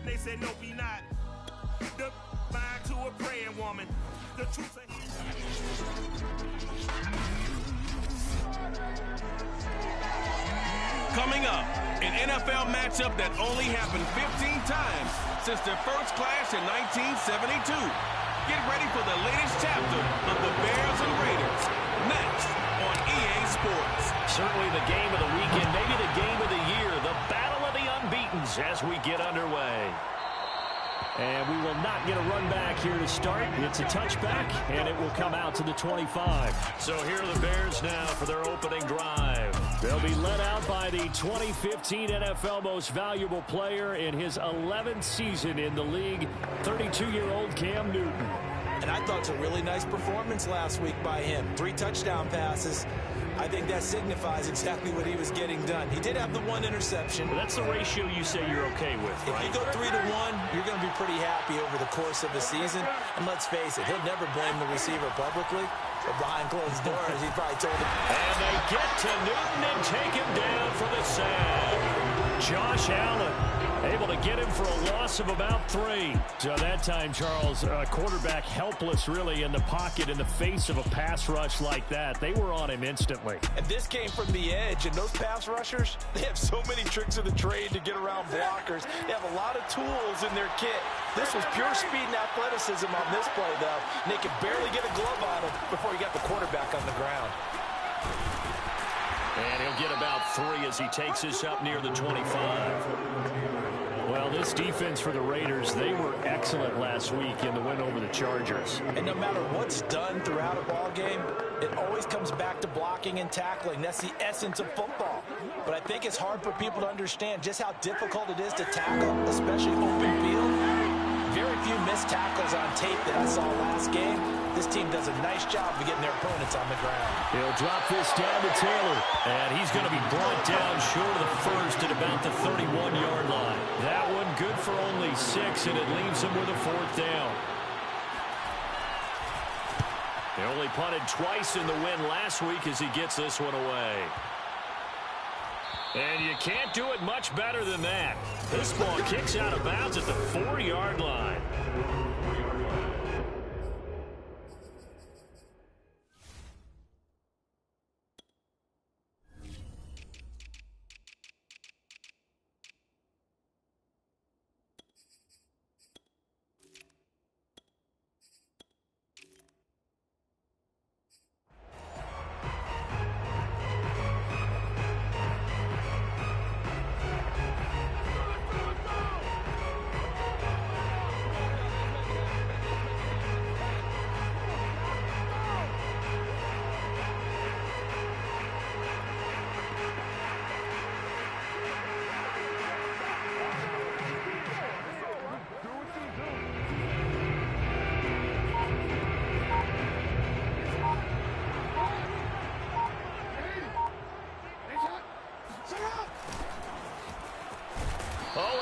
They said no, be not. The mind to a praying woman. The truth ain't. Coming up, an NFL matchup that only happened 15 times since their first clash in 1972. Get ready for the latest chapter of the Bears and Raiders. Next on EA Sports. Certainly the game of the weekend, maybe the game of the year, the battle of the unbeatens as we get underway. And we will not get a run back here to start. It's a touchback, and it will come out to the 25. So here are the Bears now for their opening drive. They'll be led out by the 2015 NFL Most Valuable Player in his 11th season in the league, 32-year-old Cam Newton. And I thought it was a really nice performance last week by him. 3 touchdown passes. I think that signifies exactly what he was getting done. He did have the 1 interception. Well, that's the ratio you say you're okay with, right? If you go 3-1, you're going to be pretty happy over the course of the season. And let's face it, he'll never blame the receiver publicly. But behind closed doors, he probably told him. And they get to Newton and take him down for the sack. Josh Allen able to get him for a loss of about 3. So that time, Charles, quarterback helpless really in the pocket in the face of a pass rush like that. They were on him instantly. And this came from the edge, and those pass rushers, they have so many tricks of the trade to get around blockers. They have a lot of tools in their kit. This was pure speed and athleticism on this play, though. And they could barely get a glove on him before he got the quarterback on the ground. And he'll get about 3 as he takes this up near the 25. Well, this defense for the Raiders, they were excellent last week in the win over the Chargers. And no matter what's done throughout a ball game, it always comes back to blocking and tackling. That's the essence of football. But I think it's hard for people to understand just how difficult it is to tackle, especially open field. Very few missed tackles on tape that I saw last game. This team does a nice job of getting their opponents on the ground. He'll drop this down to Taylor, and he's going to be brought down short of the first at about the 31-yard line. That one good for only 6, and it leaves him with a 4th down. They only punted twice in the win last week as he gets this one away. And you can't do it much better than that. This ball kicks out of bounds at the 4-yard line.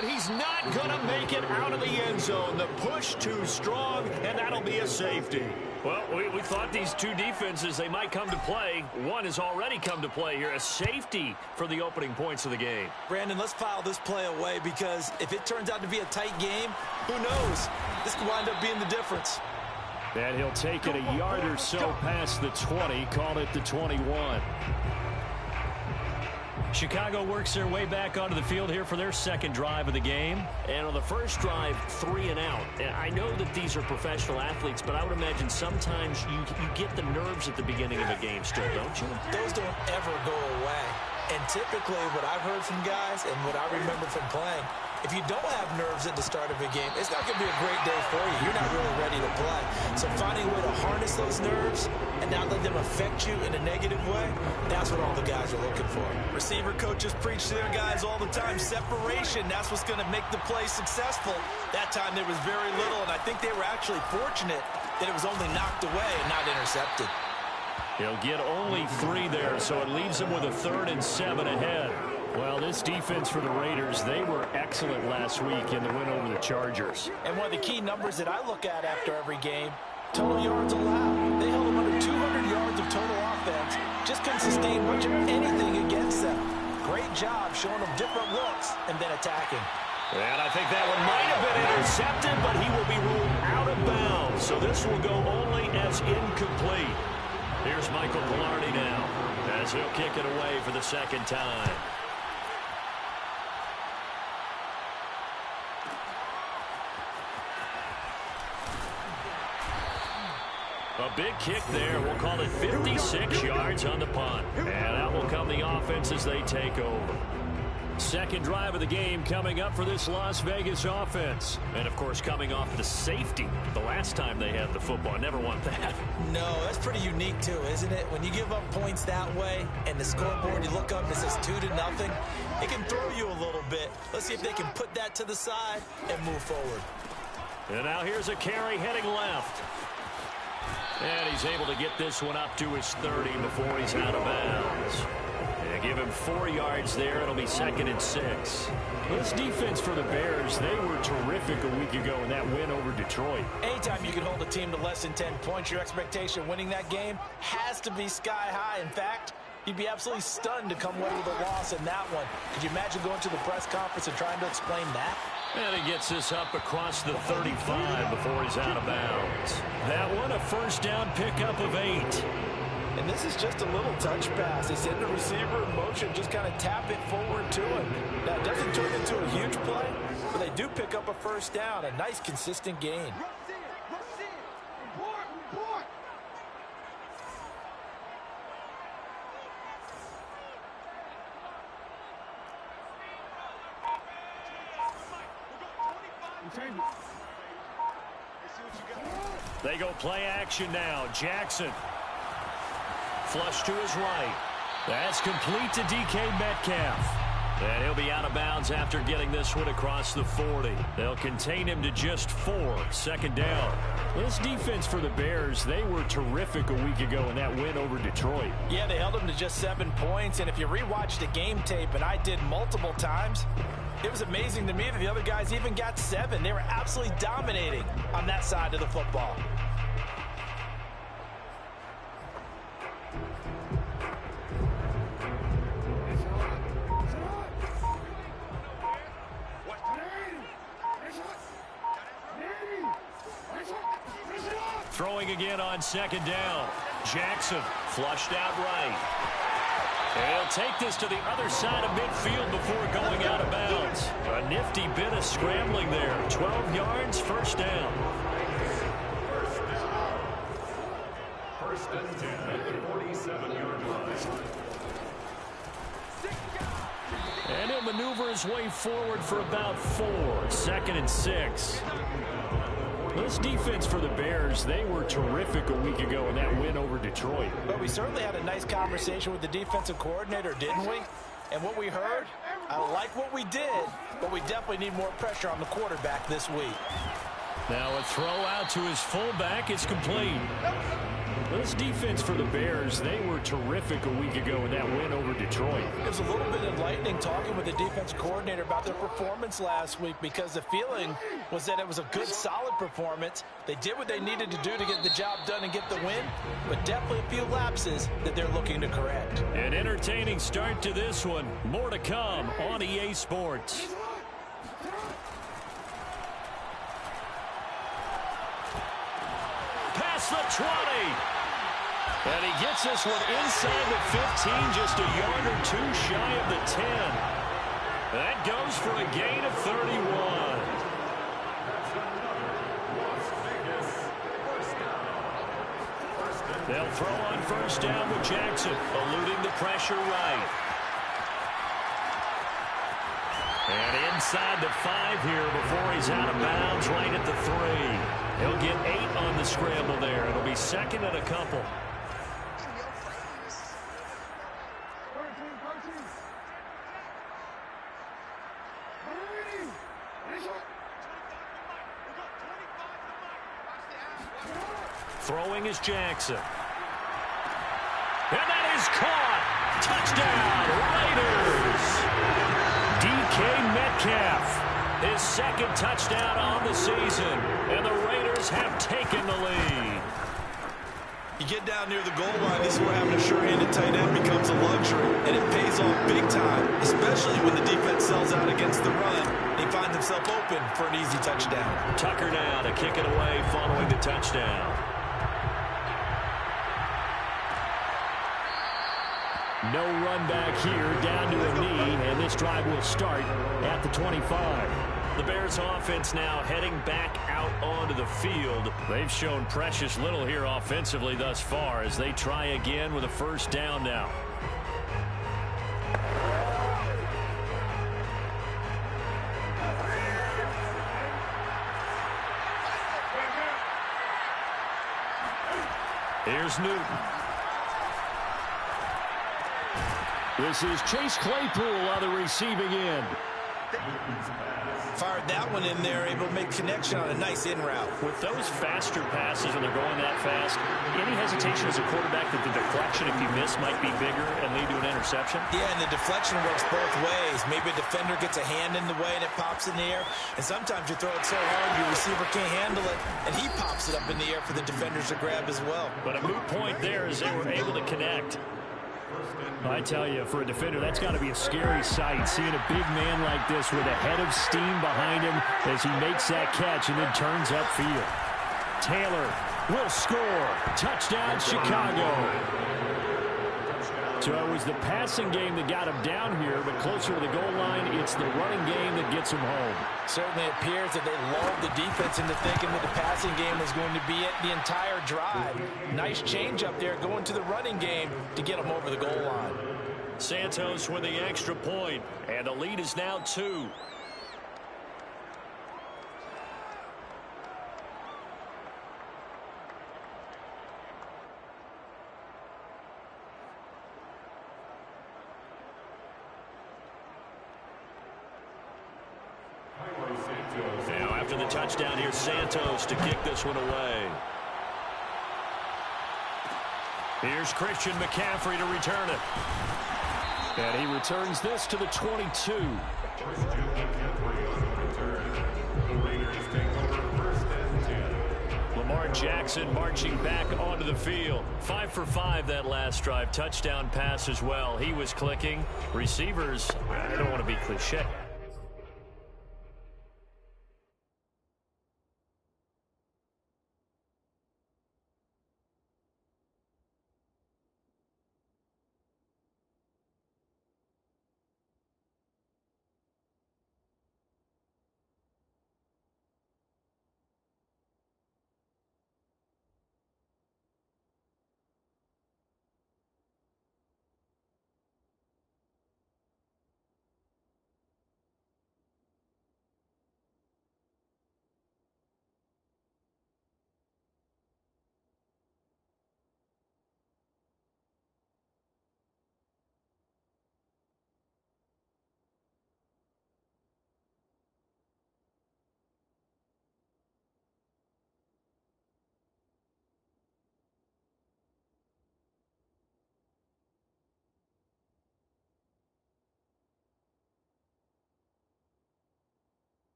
And he's not going to make it out of the end zone. The push too strong, and that'll be a safety. Well, we thought these two defenses, they might come to play. One has already come to play here, a safety for the opening points of the game. Brandon, let's file this play away because if it turns out to be a tight game, who knows? This could wind up being the difference. And he'll take it a yard or so past the 20, call it the 21. Chicago works their way back onto the field here for their second drive of the game. And on the first drive, 3 and out. And I know that these are professional athletes, but I would imagine sometimes you get the nerves at the beginning of a game still, don't you? Those don't ever go away. And typically what I've heard from guys and what I remember from playing, if you don't have nerves at the start of a game, it's not going to be a great day for you. You're not really ready to play. So finding a way to harness those nerves and not let them affect you in a negative way, that's what all the guys are looking for. Receiver coaches preach to their guys all the time. Separation, that's what's going to make the play successful. That time there was very little, and I think they were actually fortunate that it was only knocked away and not intercepted. He'll get only 3 there, so it leaves him with a 3rd and 7 ahead. Well, this defense for the Raiders, they were excellent last week in the win over the Chargers. And one of the key numbers that I look at after every game, total yards allowed. They held them under 200 yards of total offense. Just couldn't sustain much of anything against them. Great job showing them different looks and then attacking. And I think that one might have intercepted, but he will be ruled out of bounds. So this will go only as incomplete. Here's Michael Gallardi now as he'll kick it away for the second time. A big kick there. We'll call it 56 yards on the punt. And out will come the offense as they take over. Second drive of the game coming up for this Las Vegas offense. And, of course, coming off the safety the last time they had the football. Never want that. No, that's pretty unique, too, isn't it? When you give up points that way and the scoreboard, you look up and it says 2-0, it can throw you a little bit. Let's see if they can put that to the side and move forward. And now here's a carry heading left. And he's able to get this one up to his 30 before he's out of bounds. And give him 4 yards there. It'll be 2nd and 6. This defense for the Bears, they were terrific a week ago in that win over Detroit. Anytime you can hold a team to less than 10 points, your expectation of winning that game has to be sky high. In fact, you'd be absolutely stunned to come away with a loss in that one. Could you imagine going to the press conference and trying to explain that? And he gets this up across the 35 before he's out of bounds. That one, a first down pickup of 8. And this is just a little touch pass. They send the receiver in motion, just kind of tap it forward to him. Now, it doesn't turn into a huge play, but they do pick up a first down, a nice, consistent gain. They go play action now. Jackson. Flush to his right. That's complete to DK Metcalf. And he'll be out of bounds after getting this one across the 40. They'll contain him to just 4. 2nd down. This defense for the Bears, they were terrific a week ago in that win over Detroit. Yeah, they held them to just 7 points. And if you rewatch the game tape, and I did multiple times, it was amazing to me that the other guys even got 7. They were absolutely dominating on that side of the football. Throwing again on 2nd down. Jackson flushed out right. They'll take this to the other side of midfield before going out of bounds. A nifty bit of scrambling there. 12 yards, first down. First and 10 at the 47-yard line. And he'll maneuver his way forward for about 4. 2nd and 6. This defense for the Bears, they were terrific a week ago in that win over Detroit. But we certainly had a nice conversation with the defensive coordinator, didn't we? And what we heard, I like what we did, but we definitely need more pressure on the quarterback this week. Now a throw out to his fullback is complete. This defense for the Bears, they were terrific a week ago in that win over Detroit. It was a little bit enlightening talking with the defense coordinator about their performance last week, because the feeling was that it was a good, solid performance. They did what they needed to do to get the job done and get the win, but definitely a few lapses that they're looking to correct. An entertaining start to this one. More to come on EA Sports. Past the 20. And he gets this one inside the 15, just a yard or 2 shy of the 10. That goes for a gain of 31. They'll throw on first down with Jackson, eluding the pressure right. And inside the 5 here before he's out of bounds, right at the 3. He'll get 8 on the scramble there. It'll be 2nd and a couple. Throwing is Jackson. And that is caught. Touchdown, Raiders. DK Metcalf, his 2nd touchdown on the season. And the Raiders have taken the lead. You get down near the goal line, this is where having a sure-handed tight end becomes a luxury. And it pays off big time, especially when the defense sells out against the run. He finds himself open for an easy touchdown. Tucker now to kick it away following the touchdown. No run back here, down to a knee, and this drive will start at the 25. The Bears offense now heading back out onto the field. They've shown precious little here offensively thus far as they try again with a first down now. Here's Newton. This is Chase Claypool on the receiving end. Fired that one in there, able to make connection on a nice in route. With those faster passes when they're going that fast, any hesitation as a quarterback that the deflection, if you miss, might be bigger and lead to an interception? Yeah, and the deflection works both ways. Maybe a defender gets a hand in the way and it pops in the air. And sometimes you throw it so hard your receiver can't handle it, and he pops it up in the air for the defenders to grab as well. But a moot point there as they were able to connect. I tell you, for a defender, that's got to be a scary sight, seeing a big man like this with a head of steam behind him as he makes that catch and then turns upfield. Taylor will score. Touchdown, Chicago. So it was the passing game that got him down here, but closer to the goal line, it's the running game that gets him home. Certainly appears that they lulled the defense into thinking that the passing game was going to be it the entire drive. Nice change up there going to the running game to get them over the goal line. Santos with the extra point, and the lead is now 2. Now after the touchdown, here's Santos to kick this one away. Here's Christian McCaffrey to return it. And he returns this to the 22. Lamar Jackson marching back onto the field. 5 for 5 that last drive. Touchdown pass as well. He was clicking. Receivers, I don't want to be cliche.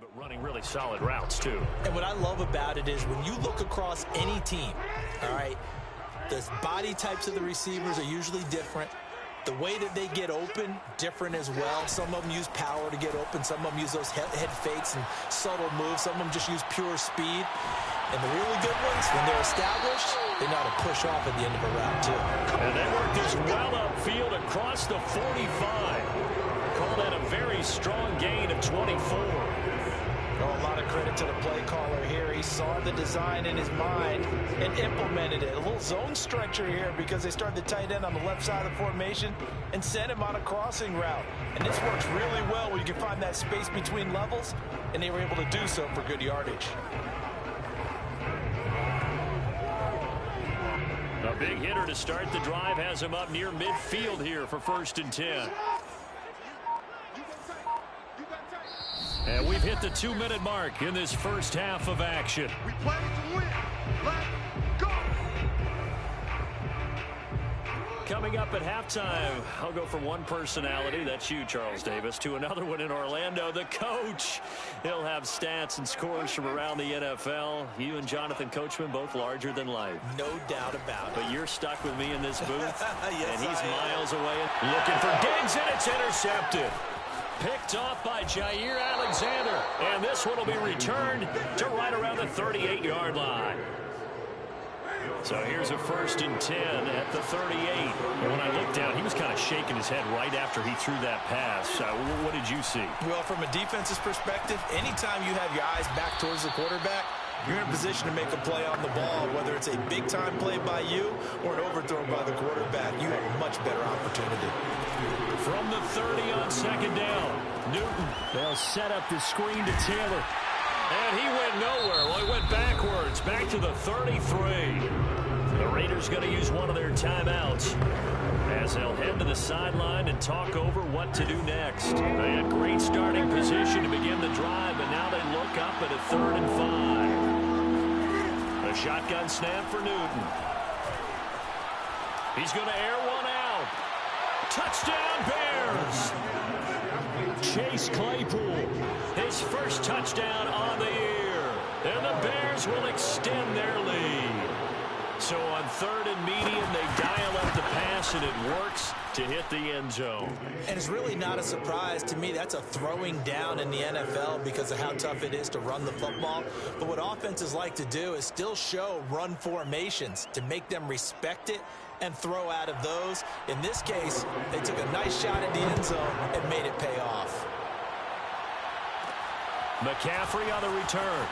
But running really solid routes, too. And what I love about it is when you look across any team, all right, the body types of the receivers are usually different. The way that they get open, different as well. Some of them use power to get open. Some of them use those head fakes and subtle moves. Some of them just use pure speed. And the really good ones, when they're established, they know how to push off at the end of a route, too. And they work this well upfield across the 45. Call that a very strong gain of 24. Oh, a lot of credit to the play caller here. He saw the design in his mind and implemented it. A little zone stretcher here because they started the tight end on the left side of the formation and sent him on a crossing route. And this works really well where you can find that space between levels, and they were able to do so for good yardage. A big hitter to start the drive has him up near midfield here for 1st and 10. And we've hit the 2-minute mark in this first half of action. We play to win. Let's go. Coming up at halftime, I'll go from one personality, that's you, Charles Davis, to another one in Orlando, the coach. He'll have stats and scores from around the NFL. You and Jonathan Coachman, both larger than life. No doubt about it. But you're stuck with me in this booth, Yes, and he's I am. miles away. Looking for Diggs, and it's intercepted. Picked off by Jair Alexander. And this one will be returned to right around the 38-yard line. So here's a 1st and 10 at the 38. And when I looked down, he was kind of shaking his head right after he threw that pass. What did you see? Well, from a defense's perspective, anytime you have your eyes back towards the quarterback, you're in a position to make a play on the ball, whether it's a big-time play by you or an overthrow by the quarterback. You have a much better opportunity. From the 30 on 2nd down, Newton. They'll set up the screen to Taylor. And he went nowhere. Well, he went backwards, back to the 33. The Raiders going to use one of their timeouts as they'll head to the sideline and talk over what to do next. They had great starting position to begin the drive, but now they look up at a 3rd and 5. A shotgun snap for Newton. He's going to air one out. Touchdown, Bears! Chase Claypool, his first touchdown on the year. And the Bears will extend their lead. So on 3rd and medium, they dial up the pass, and it works to hit the end zone. And it's really not a surprise to me. That's a throwing down in the NFL because of how tough it is to run the football. But what offenses like to do is still show run formations to make them respect it and throw out of those. In this case, they took a nice shot at the end zone and made it pay off. McCaffrey on the return.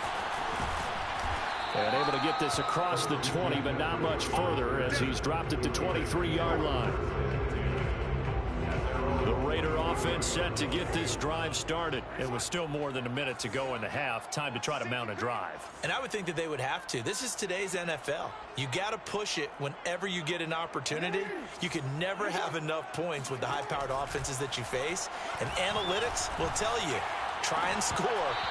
And able to get this across the 20, but not much further as he's dropped it to 23-yard line. The Raider offense set to get this drive started. It was still more than a minute to go in the half. Time to try to mount a drive. And I would think that they would have to. This is today's NFL. You got to push it whenever you get an opportunity. You can never have enough points with the high-powered offenses that you face. And analytics will tell you, try and score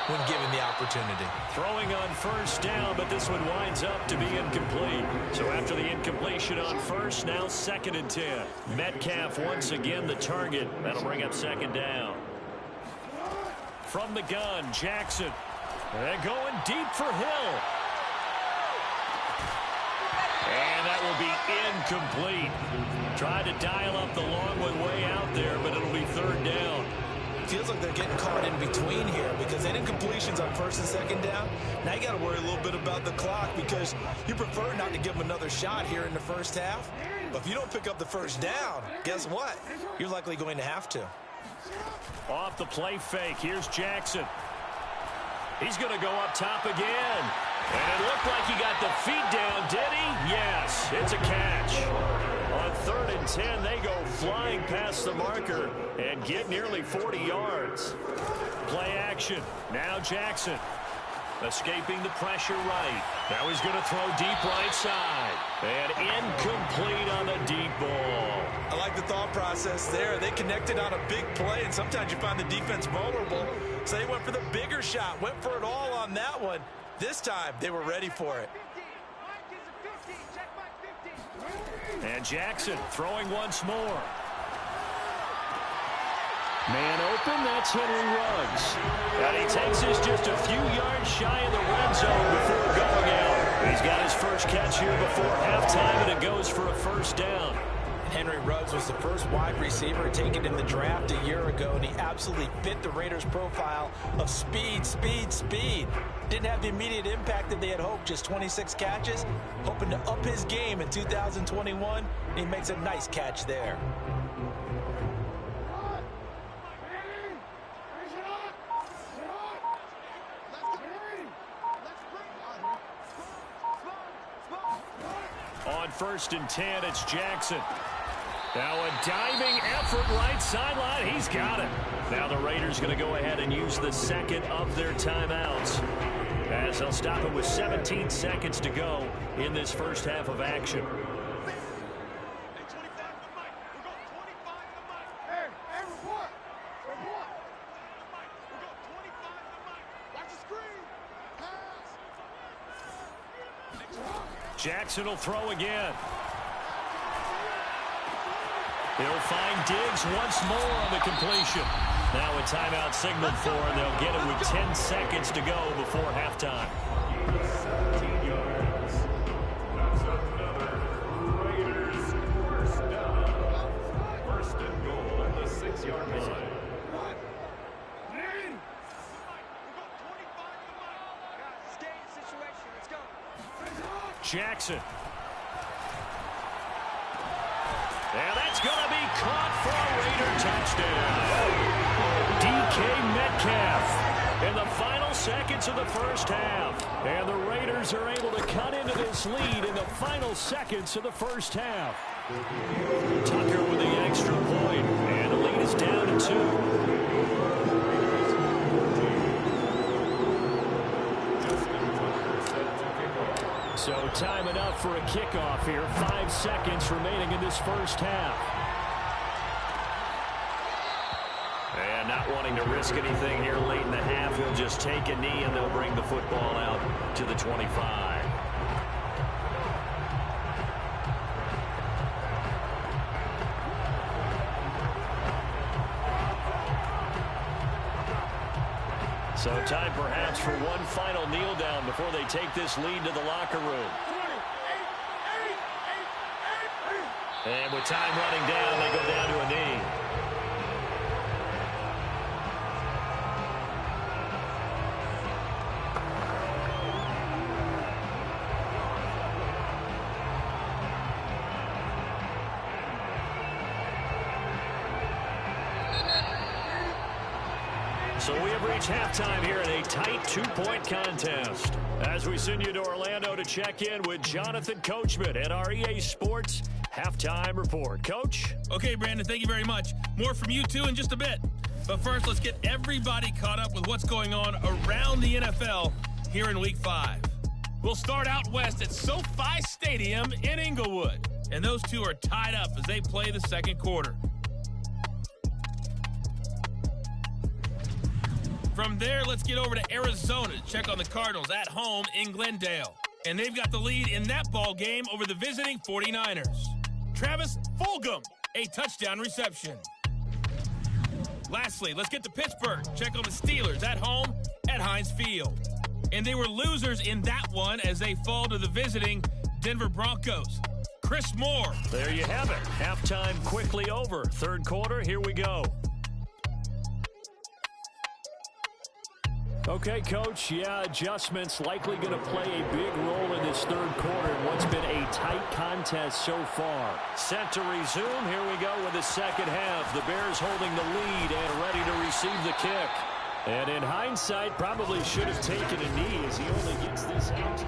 when given the opportunity. Throwing on 1st down, but this one winds up to be incomplete. So after the incompletion on 1st, now 2nd and 10. Metcalf once again the target. That'll bring up 2nd down. From the gun, Jackson. And going deep for Hill. And that will be incomplete. Tried to dial up the long one way out there, but it'll be 3rd down. Feels like they're getting caught in between here because they did incompletions on 1st and 2nd down. Now you got to worry a little bit about the clock because you prefer not to give them another shot here in the first half. But if you don't pick up the 1st down, guess what? You're likely going to have to. Off the play fake, here's Jackson. He's going to go up top again. And it looked like he got the feet down, did he? Yes, it's a catch. On 3rd and 10, they go flying past the marker and get nearly 40 yards. Play action. Now Jackson escaping the pressure right. Now he's going to throw deep right side. And incomplete on the deep ball. I like the thought process there. They connected on a big play, and sometimes you find the defense vulnerable. So they went for the bigger shot, went for it all on that one. This time, they were ready for it. And Jackson throwing once more. Man open, that's Henry Ruggs. And he takes this just a few yards shy of the red zone before going out. He's got his first catch here before halftime, and it goes for a first down. Henry Ruggs was the first wide receiver taken in the draft a year ago, and he absolutely fit the Raiders' profile of speed, speed, speed. Didn't have the immediate impact that they had hoped, just 26 catches. Hoping to up his game in 2021, and he makes a nice catch there. On 1st and 10, it's Jackson. Now a diving effort right sideline. He's got it. Now the Raiders going to go ahead and use the second of their timeouts, as they'll stop it with 17 seconds to go in this first half of action. Jackson will throw again. He'll find Diggs once more on the completion. Now a timeout signaled for, and they'll get it with 10 seconds to go before halftime. 17 yards. That's another Raiders first down. First and goal at the 6-yard line. Jackson. And that's going to be caught for a Raider touchdown. DK Metcalf in the final seconds of the first half. And the Raiders are able to cut into this lead in the final seconds of the first half. Tucker with the extra point, and the lead is down to 2. So time enough for a kickoff here. 5 seconds remaining in this first half. And not wanting to risk anything here late in the half, he'll just take a knee and they'll bring the football out to the 25. So time perhaps for one final kneel down before they take this lead to the locker room. And with time running down, they go down to a knee. So we have reached halftime here in a tight 2-point contest. As we send you to Orlando to check in with Jonathan Coachman at our EA Sports Halftime Report. Coach? Okay, Brandon, thank you very much. More from you, too, in just a bit. But first, let's get everybody caught up with what's going on around the NFL here in Week 5. We'll start out west at SoFi Stadium in Inglewood. And those two are tied up as they play the second quarter. From there, let's get over to Arizona to check on the Cardinals at home in Glendale. And they've got the lead in that ball game over the visiting 49ers. Travis Fulgham, a touchdown reception. Lastly, let's get to Pittsburgh. Check on the Steelers at home at Heinz Field. And they were losers in that one as they fall to the visiting Denver Broncos. Chris Moore. There you have it. Halftime quickly over. Third quarter, here we go. Okay, Coach, adjustments likely going to play a big role in this third quarter in what's been a tight contest so far. Set to resume. Here we go with the second half. The Bears holding the lead and ready to receive the kick. And in hindsight, probably should have taken a knee as he only gets this out.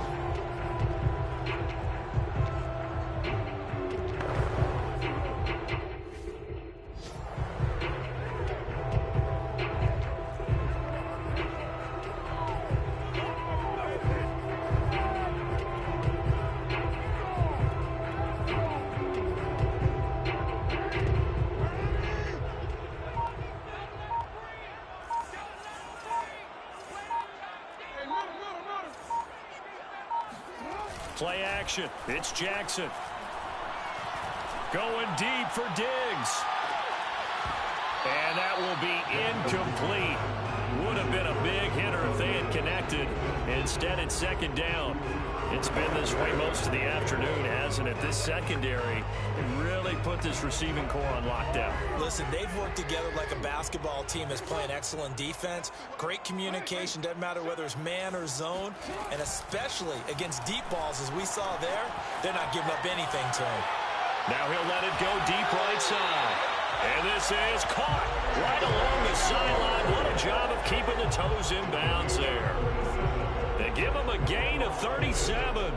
Play action. It's Jackson. Going deep for Diggs. And that will be incomplete. Would have been a big hitter if they had connected. Instead, it's second down. It's been this way most of the afternoon, hasn't it? This secondary really put this receiving core on lockdown. Listen, they've worked together like a basketball team that's playing excellent defense. Great communication, doesn't matter whether it's man or zone. And especially against deep balls, as we saw there, they're not giving up anything to him. Now he'll let it go deep right side. And this is caught right along the sideline. What a job of keeping the toes in bounds there. They give him a gain of 37.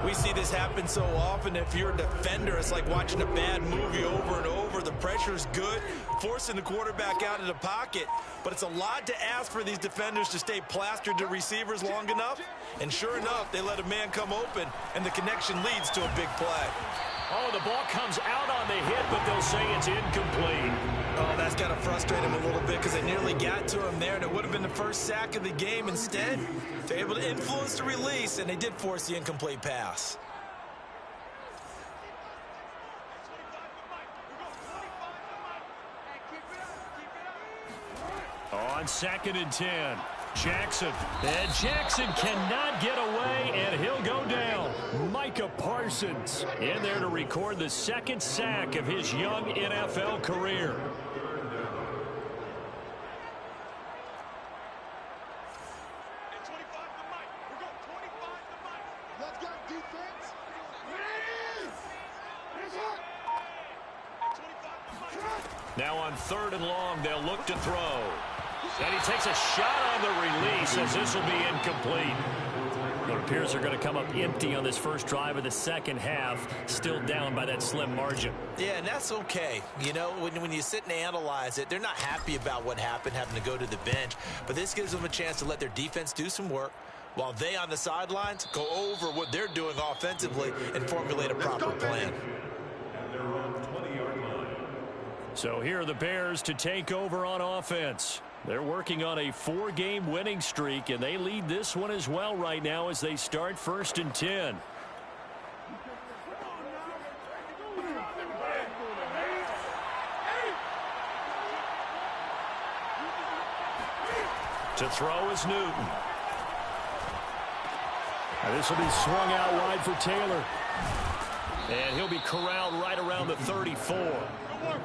We see this happen so often. If you're a defender, it's like watching a bad movie over and over. The pressure's good, forcing the quarterback out of the pocket. But it's a lot to ask for these defenders to stay plastered to receivers long enough. And sure enough, they let a man come open, and the connection leads to a big play. Oh, the ball comes out on the hit, but they'll say it's incomplete. Oh, that's got to frustrate him a little bit because they nearly got to him there, and it would have been the first sack of the game. Instead, they're able to influence the release, and they did force the incomplete pass. On 2nd and 10, Jackson. And Jackson cannot get away, and he'll go down. Micah Parsons in there to record the second sack of his young NFL career. Now on 3rd and long, they'll look to throw. And he takes a shot on the release as this will be incomplete. It appears they're going to come up empty on this first drive of the second half, still down by that slim margin. Yeah, and that's okay. You know, when you sit and analyze it, they're not happy about what happened, having to go to the bench. But this gives them a chance to let their defense do some work while they on the sidelines go over what they're doing offensively and formulate a proper plan. So here are the Bears to take over on offense. They're working on a 4-game winning streak, and they lead this one as well right now as they start 1st and 10. To throw is Newton. Now this will be swung out wide for Taylor. And he'll be corralled right around the 34.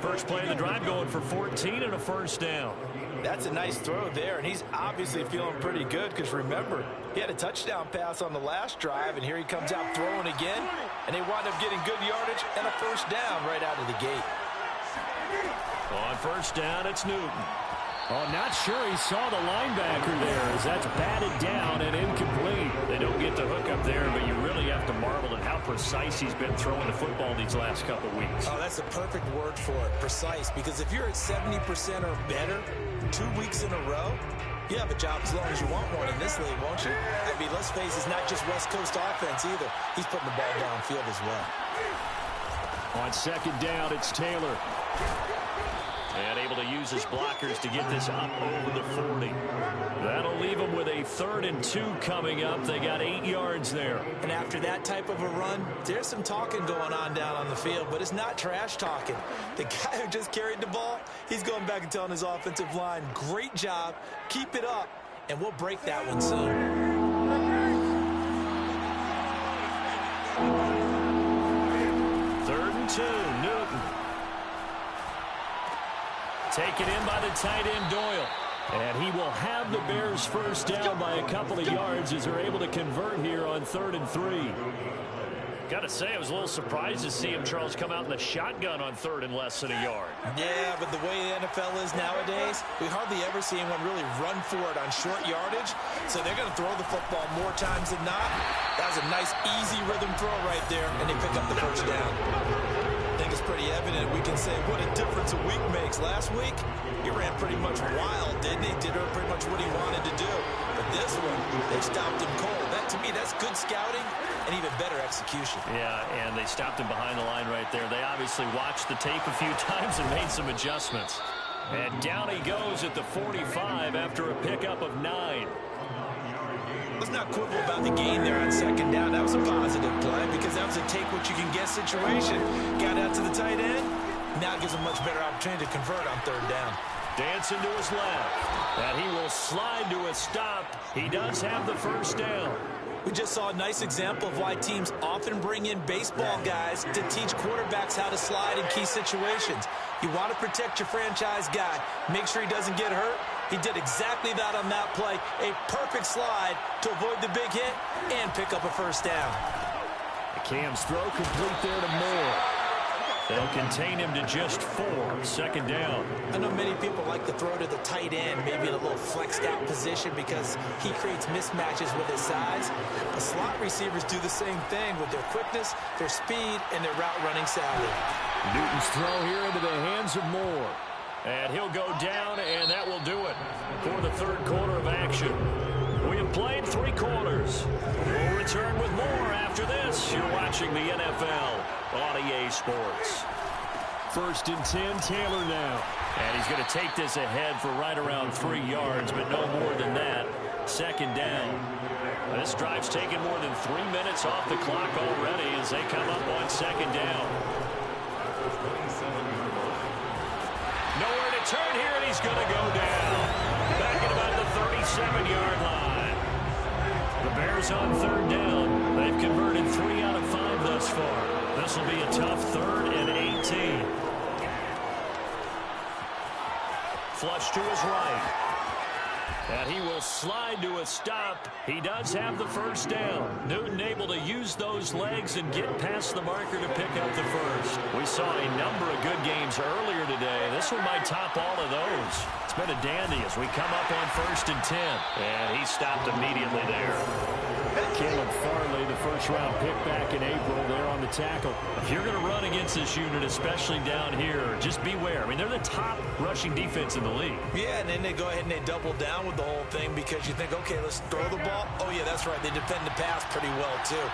First play of the drive going for 14 and a first down. That's a nice throw there, and he's obviously feeling pretty good because, remember, he had a touchdown pass on the last drive, and here he comes out throwing again, and they wind up getting good yardage and a first down right out of the gate. On first down, it's Newton. Oh, not sure he saw the linebacker there as that's batted down and incomplete. They don't get the hook up there, but you really have to marvel at how precise he's been throwing the football these last couple weeks. Oh, that's the perfect word for it, precise, because if you're at 70% or better 2 weeks in a row, you have a job as long as you want one in this league, won't you? I mean, let's face it, it's not just West Coast offense either. He's putting the ball downfield as well. On 2nd down, it's Taylor. And able to use his blockers to get this up over the 40. That'll leave them with a 3rd and 2 coming up. They got 8 yards there. And after that type of a run, there's some talking going on down on the field, but it's not trash talking. The guy who just carried the ball, he's going back and telling his offensive line, great job, keep it up, and we'll break that one soon. 3rd and 2, Newton. Taken in by the tight end, Doyle. And he will have the Bears first down by a couple of yards as they're able to convert here on 3rd and 3. Got to say, I was a little surprised to see him, Charles, come out in the shotgun on 3rd and less than a yard. Yeah, but the way the NFL is nowadays, we hardly ever see anyone really run for it on short yardage. So they're going to throw the football more times than not. That was a nice, easy rhythm throw right there, and they pick up the first down. I think it's pretty evident. We can say what a difference a week makes. Last week, he ran pretty much wild, didn't he? Did pretty much what he wanted to do. But this one, they stopped him cold. That, to me, that's good scouting and even better execution. Yeah, and they stopped him behind the line right there. They obviously watched the tape a few times and made some adjustments. And down he goes at the 45 after a pickup of 9. Let's not quibble about the gain there on 2nd down. That was a positive play because that was a take-what-you-can-get situation. Got out to the tight end, Now gives him a much better opportunity to convert on third down. Dancing to his left. And he will slide to a stop. He does have the first down. We just saw a nice example of why teams often bring in baseball guys to teach quarterbacks how to slide in key situations. You want to protect your franchise guy. Make sure he doesn't get hurt. He did exactly that on that play. A perfect slide to avoid the big hit and pick up a first down. The Cam's throw complete there to Moore. They'll contain him to just 4. Second down. I know many people like to throw to the tight end, maybe in a little flexed out position because he creates mismatches with his size. The slot receivers do the same thing with their quickness, their speed, and their route running savvy. Newton's throw here into the hands of Moore. And he'll go down, and that will do it for the third quarter of action. We have played 3 quarters. We'll return with more after this. You're watching the NFL on EA Sports. First and 10, Taylor now. And he's going to take this ahead for right around 3 yards, but no more than that. Second down. This drive's taken more than 3 minutes off the clock already as they come up on second down. Nowhere to turn here, and he's going to go down. Back at about the 37-yard line. The Bears on third down. They've converted 3 out of 5 thus far. This will be a tough 3rd and 18. Flush to his right. And he will slide to a stop. He does have the first down. Newton able to use those legs and get past the marker to pick up the first. We saw a number of good games earlier today. This one might top all of those. It's been a dandy as we come up on 1st and 10. And he stopped immediately there. Caleb Farley, the first-round pick back in April, there on the tackle. If you're going to run against this unit, especially down here, just beware. I mean, they're the top rushing defense in the league. Yeah, and then they go ahead and they double down with the whole thing because you think, okay, let's throw the ball. Oh, yeah, that's right. They defend the pass pretty well, too.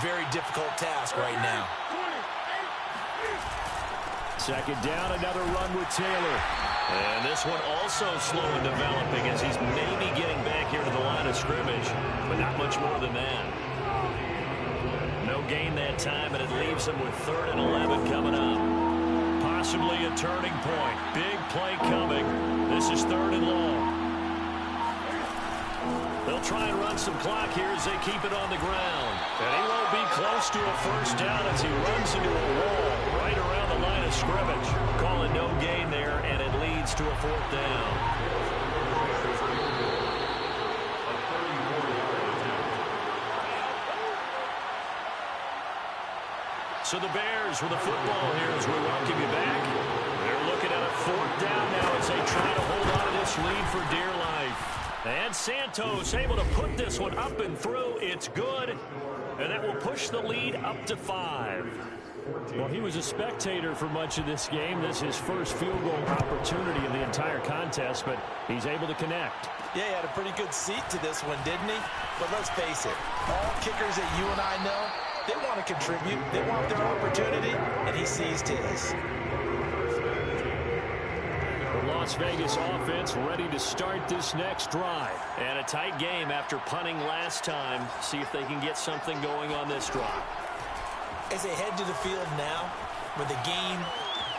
Very difficult task right now. Second down, another run with Taylor. And this one also slow in developing as he's maybe getting back here to the line of scrimmage, but not much more than that. No gain that time, and it leaves him with 3rd and 11 coming up. Possibly a turning point. Big play coming. This is 3rd and long. They'll try and run some clock here as they keep it on the ground. And he won't be close to a first down as he runs into a wall right around the line of scrimmage. Calling no gain there, and it leads to a 4th down. So the Bears with the football here as we welcome you back. They're looking at a 4th down now as they try to hold on to this lead for dear life. And Santos able to put this one up and through. It's good. And that will push the lead up to 5. Well, he was a spectator for much of this game. This is his first field goal opportunity in the entire contest, but he's able to connect. Yeah, he had a pretty good seat to this one, didn't he? But let's face it, all kickers that you and I know, they want to contribute. They want their opportunity, and he seized his. The Las Vegas offense ready to start this next drive. And a tight game after punting last time. See if they can get something going on this drive. As they head to the field now, with the game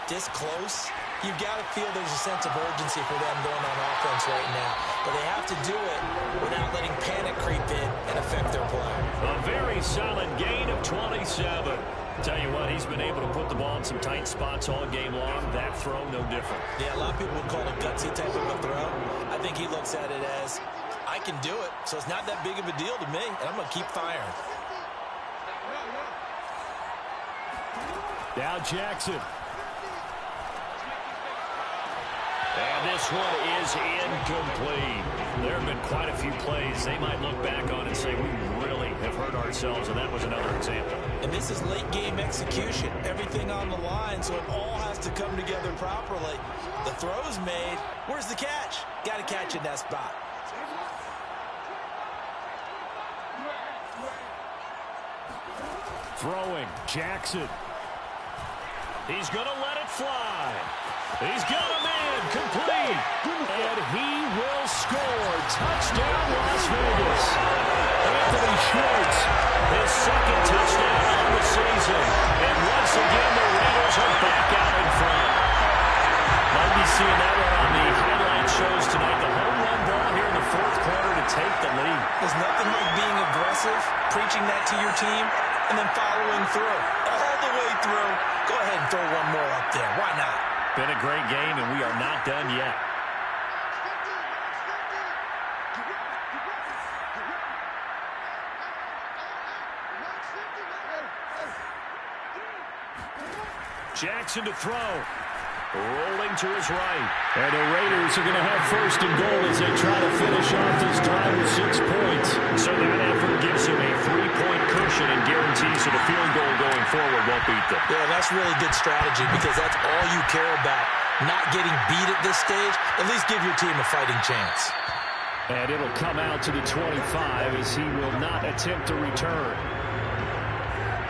this close, you've got to feel there's a sense of urgency for them going on offense right now. But they have to do it without letting panic creep in and affect their play. A very solid gain of 27. Tell you what, he's been able to put the ball in some tight spots all game long. That throw, no different. Yeah, a lot of people would call it a gutsy type of a throw. I think he looks at it as, I can do it, so it's not that big of a deal to me, and I'm going to keep firing. Now Jackson. And this one is incomplete. There have been quite a few plays they might look back on and say, we really have hurt ourselves, and that was another example. And this is late game execution. Everything on the line, so it all has to come together properly. The throw's made. Where's the catch? Got to catch in that spot. Throwing, Jackson. He's going to let it fly. He's got a man complete. And he will score. Touchdown, Las Vegas. Anthony Schwartz, his second touchdown of the season. And once again, the Raiders are back out in front. seeing that one on the highlight shows tonight. The home run ball here in the fourth quarter to take the lead. There's nothing like being aggressive, preaching that to your team, and then following through. All the way through. Go ahead and throw one more up there. Why not? Been a great game, and we are not done yet. Jackson to throw. Rolling to his right. And the Raiders are going to have first and goal as they try to finish off this drive with 6 points. So that effort gives him a 3-point cushion and guarantees that a field goal going forward won't beat them. Yeah, that's really good strategy because that's all you care about. Not getting beat at this stage. At least give your team a fighting chance. And it'll come out to the 25 as he will not attempt to return.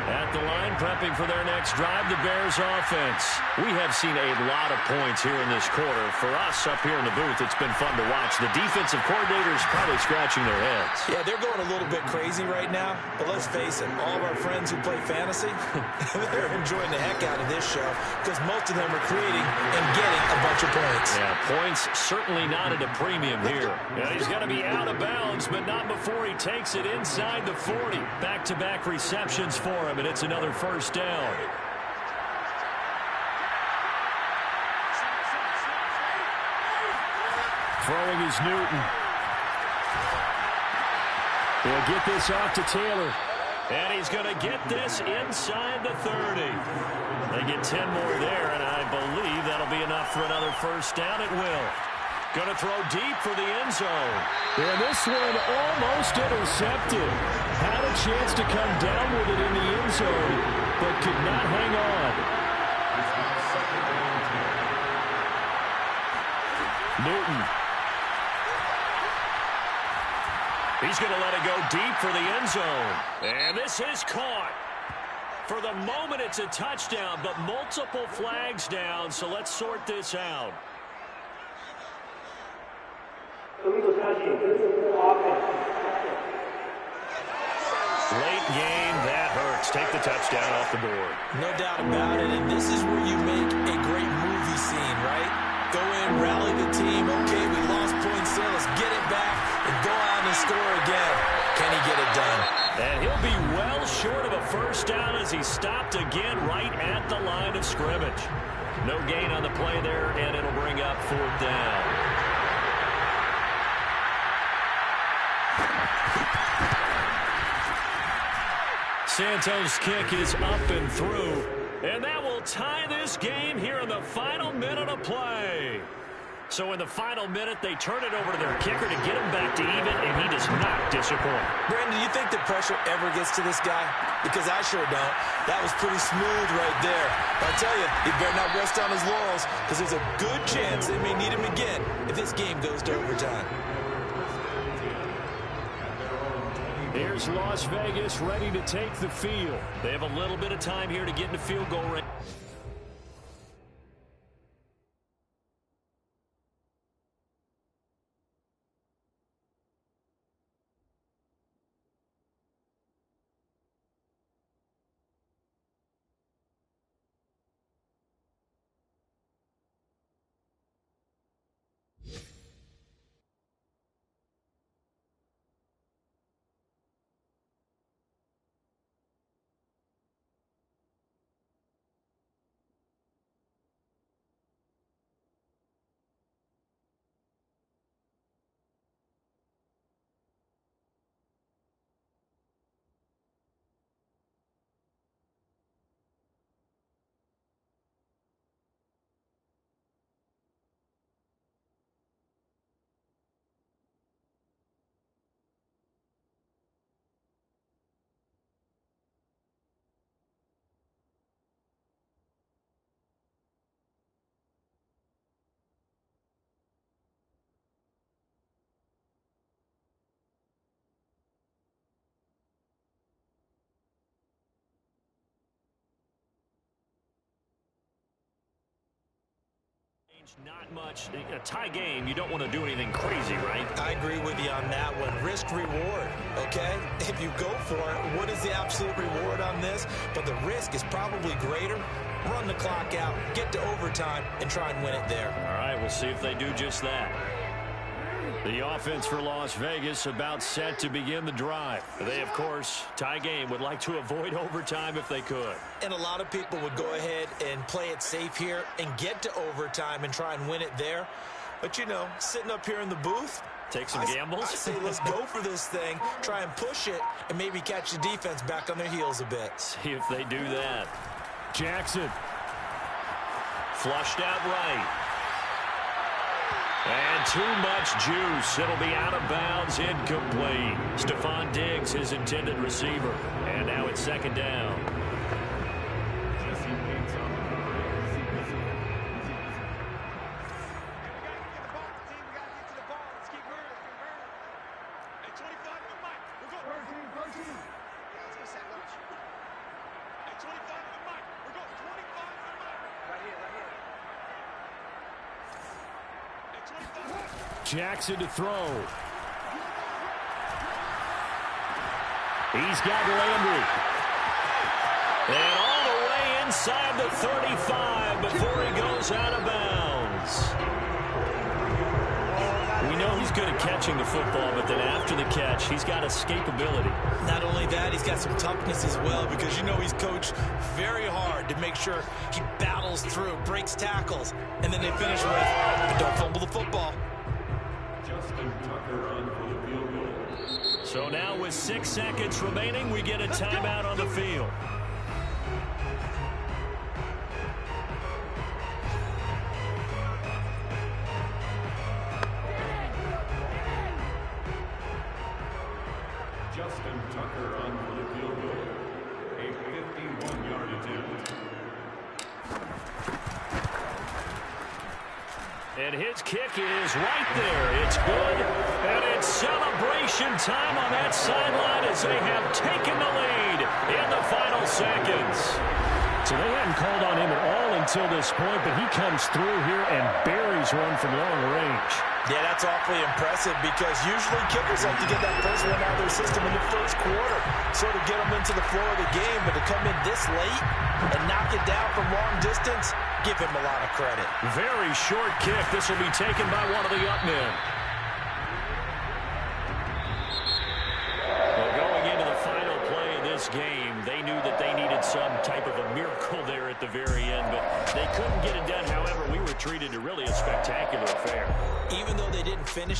At the line, prepping for their next drive, the Bears offense. We have seen a lot of points here in this quarter. For us up here in the booth, it's been fun to watch. The defensive coordinators probably scratching their heads. Yeah, they're going a little bit crazy right now. But let's face it, all of our friends who play fantasy, they're enjoying the heck out of this show because most of them are creating and getting a bunch of points. Yeah, points certainly not at a premium here. Yeah, he's going to be out of bounds, but not before he takes it inside the 40. Back-to-back receptions for him, and it's another first down. Throwing is Newton. He'll get this off to Taylor. And he's going to get this inside the 30. They get 10 more there, and I believe that'll be enough for another first down. It will. Going to throw deep for the end zone. And this one almost intercepted. Had a chance to come down with it in the end zone, but could not hang on. Newton. He's going to let it go deep for the end zone. And this is caught. For the moment, it's a touchdown, but multiple flags down, so let's sort this out. Late game, that hurts. Take the touchdown off the board. No doubt about it, and this is where you make a great movie scene, right? Go in, rally the team. Okay, we lost points there. Let's get it back and go out and score again. Can he get it done? And he'll be well short of a first down as he stopped again right at the line of scrimmage. No gain on the play there, and it'll bring up 4th down. Santos' kick is up and through. And that will tie this game here in the final minute of play. So in the final minute, they turn it over to their kicker to get him back to even, and he does not disappoint. Brandon, do you think the pressure ever gets to this guy? Because I sure don't. That was pretty smooth right there. But I tell you, he better not rest on his laurels because there's a good chance they may need him again if this game goes to overtime. Here's Las Vegas ready to take the field. They have a little bit of time here to get into field goal range. Not much. A tie game, you don't want to do anything crazy, right? I agree with you on that one. Risk-reward, okay? If you go for it, what is the absolute reward on this? But the risk is probably greater. Run the clock out, get to overtime, and try and win it there. All right, we'll see if they do just that. The offense for Las Vegas about set to begin the drive. They, of course, tie game, would like to avoid overtime if they could. And a lot of people would go ahead and play it safe here and get to overtime and try and win it there. But, you know, sitting up here in the booth, take some gambles. I say let's go for this thing, try and push it, and maybe catch the defense back on their heels a bit. See if they do that. Jackson. Flushed out right. And too much juice. It'll be out of bounds, incomplete. Stephon Diggs, his intended receiver. And now it's second down. Jackson to throw. He's got Landry. And all the way inside the 35 before he goes out of bounds. We know he's good at catching the football, but then after the catch, he's got escapability. Not only that, he's got some toughness as well, because you know he's coached very hard to make sure he battles through, breaks tackles, and then they finish with, don't fumble the football. So now with 6 seconds remaining, we get a timeout on the field. Justin Tucker on for the field goal. A 51-yard attempt. And his kick is right there. It's good. And it's celebration time on that sideline as they have taken the lead in the final seconds. So they hadn't called on him at all until this point, but he comes through here and buries one from long range. Yeah, that's awfully impressive, because usually kickers like to get that first one out of their system in the first quarter, sort of get them into the flow of the game, but to come in this late and knock it down from long distance, give him a lot of credit. Very short kick. This will be taken by one of the up men. Well, going into the final play of this game, they knew that they needed some type of a miracle there at the very end, but they couldn't get it done. However, we were treated to really a spectacular affair. Even though they didn't finish